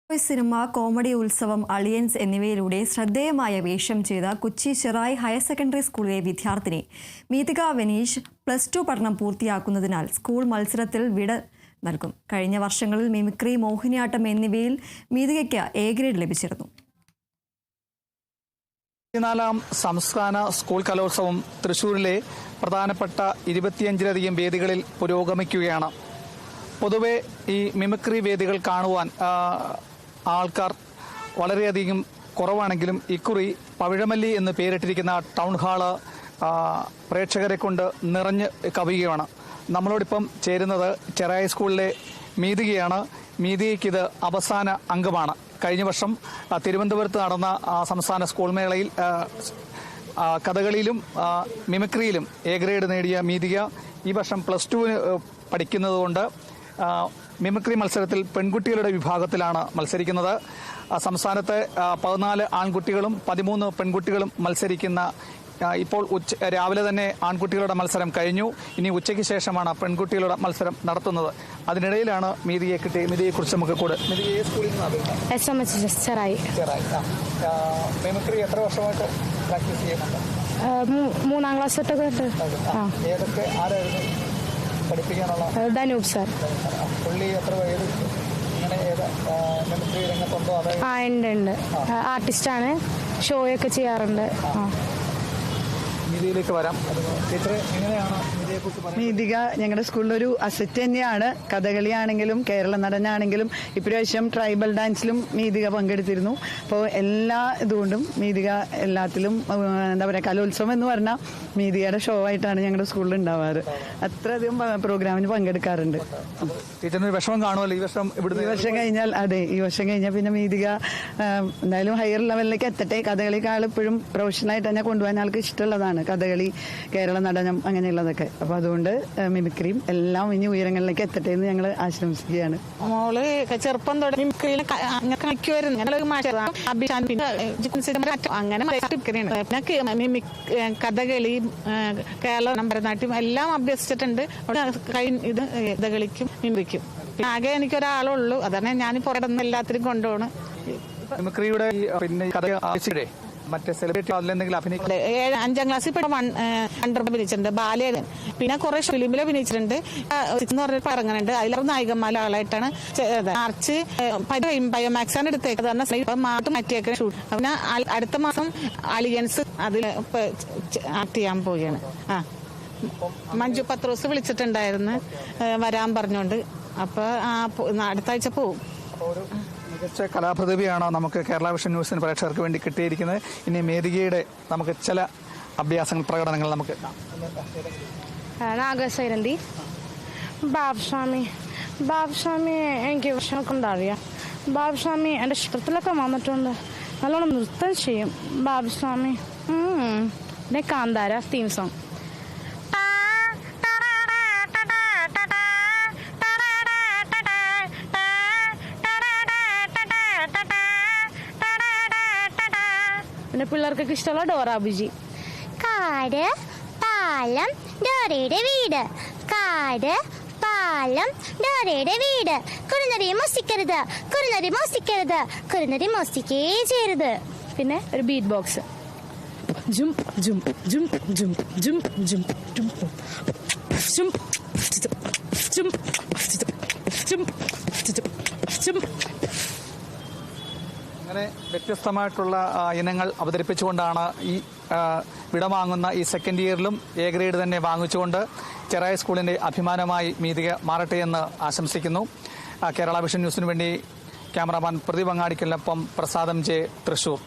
Cinema, comedy ഉത്സവം, അളിയൻസ് എന്നിവയിലൂടെ ശ്രദ്ധേയമായ വേഷം ചെയ്ത കൊച്ചി ചെറായി ഹയർ സെക്കൻഡറി സ്കൂളിലെ വിദ്യാർത്ഥിനി മീതിക വെനീഷ് +2 പഠനം പൂർത്തിയാക്കുന്നതിനാൽ സ്കൂൾ മത്സരത്തിൽ വിട നൽകും. കഴിഞ്ഞ വർഷങ്ങളിൽ മിമിക്രി, മോഹിനിയാട്ടം എന്നിവയിൽ മീതികയ്ക്ക് എ ഗ്രേഡ് ലഭിച്ചിരുന്നു. 4ാം സംസ്ഥാന സ്കൂൾ കലോത്സവം തൃശൂരിലെ പ്രധാനപ്പെട്ട 25ലധികം വേദികളിൽ പുരോഗമിക്കുകയാണ്. പൊതുവെ ഈ മിമിക്രി വേദികൾ കാണുവാൻ ആൾക്കാർ വളരെയധികം കുറവാണെങ്കിലും ഇക്കുറി പവിഴമല്ലി എന്ന് പേരിട്ടിരിക്കുന്ന ടൗൺ ഹാള് പ്രേക്ഷകരെ കൊണ്ട് നിറഞ്ഞ് കവിയുകയാണ്. നമ്മളോടൊപ്പം ചേരുന്നത് ചെറായി സ്കൂളിലെ മീതികയാണ്. മീതികയ്ക്കിത് അവസാന അംഗമാണ്. കഴിഞ്ഞ വർഷം തിരുവനന്തപുരത്ത് നടന്ന സംസ്ഥാന സ്കൂൾ മേളയിൽ കഥകളിയിലും മിമിക്രിയിലും എ ഗ്രേഡ് നേടിയ മീതിക ഈ വർഷം +2 പഠിക്കുന്നതുകൊണ്ട് മിമിക്രി മത്സരത്തിൽ പെൺകുട്ടികളുടെ വിഭാഗത്തിലാണ് മത്സരിക്കുന്നത്. സംസ്ഥാനത്തെ 14 ആൺകുട്ടികളും 13 പെൺകുട്ടികളും മത്സരിക്കുന്ന ഇപ്പോൾ രാവിലെ തന്നെ ആൺകുട്ടികളുടെ മത്സരം കഴിഞ്ഞു. ഇനി ഉച്ചയ്ക്ക് ശേഷമാണ് പെൺകുട്ടികളുടെ മത്സരം നടത്തുന്നത്. അതിനിടയിലാണ് മീതിയെ കിട്ടി. മീതിയെക്കുറിച്ച് നമുക്ക് കൂടെ. മിമിക്രി എത്ര വർഷമായിട്ട് പ്രാക്ടീസ് ചെയ്യുന്നുണ്ട്? 3ാം ക്ലാസ് തൊട്ട്. ഏതൊക്കെ ആരായിരുന്നു പഠിപ്പിക്കാനുള്ള? ധനൂപ് സാർ. പുള്ളി എത്ര വയസ്സ്? ഇങ്ങനെ മിമിക്രി രംഗത്തുണ്ടോ? ഉണ്ട്. ആർട്ടിസ്റ്റാണ്. ഷോയൊക്കെ ചെയ്യാറുണ്ട്. മീതിയിലേക്ക് വരാം. ടീച്ചറെ, എങ്ങനെയാണ് മീതിക ഞങ്ങളുടെ സ്കൂളിലൊരു അസറ്റ് തന്നെയാണ്. കഥകളിയാണെങ്കിലും കേരള നടനാണെങ്കിലും ഇപ്രാവശ്യം ട്രൈബൽ ഡാൻസിലും മീതിക പങ്കെടുത്തിരുന്നു. അപ്പോൾ എല്ലാ ഇതുകൊണ്ടും മീതിക എല്ലാത്തിലും എന്താ പറയുക, കലോത്സവം എന്ന് പറഞ്ഞാൽ മീതികയുടെ ഷോ ആയിട്ടാണ് ഞങ്ങളുടെ സ്കൂളിൽ ഉണ്ടാവാറ്. അത്രയധികം പ്രോഗ്രാമിന് പങ്കെടുക്കാറുണ്ട്. ടീച്ചറിന് വിഷമം കാണുമല്ലോ ഈ വർഷം? ഈ വർഷം കഴിഞ്ഞാൽ ഈ വർഷം കഴിഞ്ഞാൽ പിന്നെ മീതിക എന്തായാലും ഹയർ ലെവലിലേക്ക് എത്തട്ടെ. കഥകളിക്കാൾ ഇപ്പോഴും പ്രൊഫഷണലായിട്ട് തന്നെ കൊണ്ടുപോകാൻ ആൾക്ക് ഇഷ്ടമുള്ളതാണ് കഥകളി, കേരള നടനം, അങ്ങനെയുള്ളതൊക്കെ. അപ്പൊ അതുകൊണ്ട് മിമിക്രിയും എല്ലാം ഇനി ഉയരങ്ങളിലേക്ക് എത്തട്ടെ എന്ന് ഞങ്ങൾ ആശംസിക്കുകയാണ്. മോള് ചെറുപ്പം തുടങ്ങി മിമിക്രിയിൽ അങ്ങനെ കഥകളി, കേരള ഭരതനാട്യം എല്ലാം അഭ്യസിച്ചിട്ടുണ്ട്. ഇത് കഥകളിക്കും മിമിക്രിക്കും ആകെ എനിക്കൊരാളുള്ളൂ. അതാണ് ഞാൻ പുറത്തുനിന്ന് എല്ലാത്തിനും കൊണ്ടുപോകണം. മിമിക്രിയുടെ പിന്നെ മറ്റേ സെലിബ്രിറ്റി അതിലെന്തെങ്കിലും അഭിനയിക്കും? 5ാം ക്ലാസ്സിൽ അഭിനയിച്ചിട്ടുണ്ട്. ബാലേകൻ, പിന്നെ കുറെ ഫിലിമിൽ അഭിനയിച്ചിട്ടുണ്ട്. എന്ന് പറഞ്ഞിട്ട് ഇറങ്ങുന്നുണ്ട്. അതിലൊരു നായികന്മാരുടെ ആളായിട്ടാണ്. മാർച്ച് ബയോമാക്സ് ആണ് എടുത്തേക്കുന്നത്. മാറ്റിയേക്കുന്ന ഷൂട്ട്. പിന്നെ അടുത്ത മാസം അളിയൻസ് അതിൽ ആക്ട് ചെയ്യാൻ പോവുകയാണ്. മഞ്ജു പത്രോസ് വിളിച്ചിട്ടുണ്ടായിരുന്നു വരാൻ പറഞ്ഞോണ്ട്. അപ്പൊ അടുത്ത ആഴ്ച പോവും. മികച്ച കലാപ്രതിഭയാണ് നമുക്ക് കേരള വിഷൻ ന്യൂസിന് പ്രേക്ഷകർക്ക് വേണ്ടി കിട്ടിയിരിക്കുന്നത്. ഇനി മേതികയുടെ നമുക്ക് ചില അഭ്യാസങ്ങൾ, പ്രകടനങ്ങൾ നമുക്ക് നാഗസൈരന്തി. ബാബുസ്വാമി എനിക്ക് വിഷമൊക്കെ ഉണ്ടാവില്ല. ബാബുസ്വാമി എൻ്റെ ചിത്രത്തിലൊക്കെ വന്നിട്ടുണ്ട്. നല്ലോണം നൃത്തം ചെയ്യും ബാബുസ്വാമി. പിന്നെ കാന്താര തീം സോങ്. പിന്നെ പിള്ളേർക്കൊക്കെ ഇഷ്ടമുള്ള ഡോറ ബുജി. കാട് പാലം ഡോറയുടെ വീട്, കാട് പാലം ഡോറയുടെ വീട്, കുറുനരി മോസിക്കരുത്, കുറുനരി മോസിക്കരുത്, കുറുനരി മോസിക്കേ ചെയ്യരുത്. പിന്നെ ഒരു ബീറ്റ് ബോക്സ്. ജുംപ് ജുംപ് ജുംപ് ജുംപ് ജുംപ് ജുംപ് ജുംപ് ജുംപ് ജുംപ് ജുംപ് ജുംപ്. അങ്ങനെ വ്യത്യസ്തമായിട്ടുള്ള ഇനങ്ങൾ അവതരിപ്പിച്ചുകൊണ്ടാണ് ഈ വിടവാങ്ങുന്ന ഈ സെക്കൻഡ് ഇയറിലും എ ഗ്രേഡ് തന്നെ വാങ്ങിച്ചുകൊണ്ട് ചെറായി സ്കൂളിന്റെ അഭിമാനമായി മീതിക മാറട്ടെ എന്ന് ആശംസിക്കുന്നു. കേരള വിഷൻ ന്യൂസിനു വേണ്ടി ക്യാമറാമാൻ പ്രദീപ് അങ്ങാടിക്കലിനൊപ്പം പ്രസാദം ജെ, തൃശൂർ.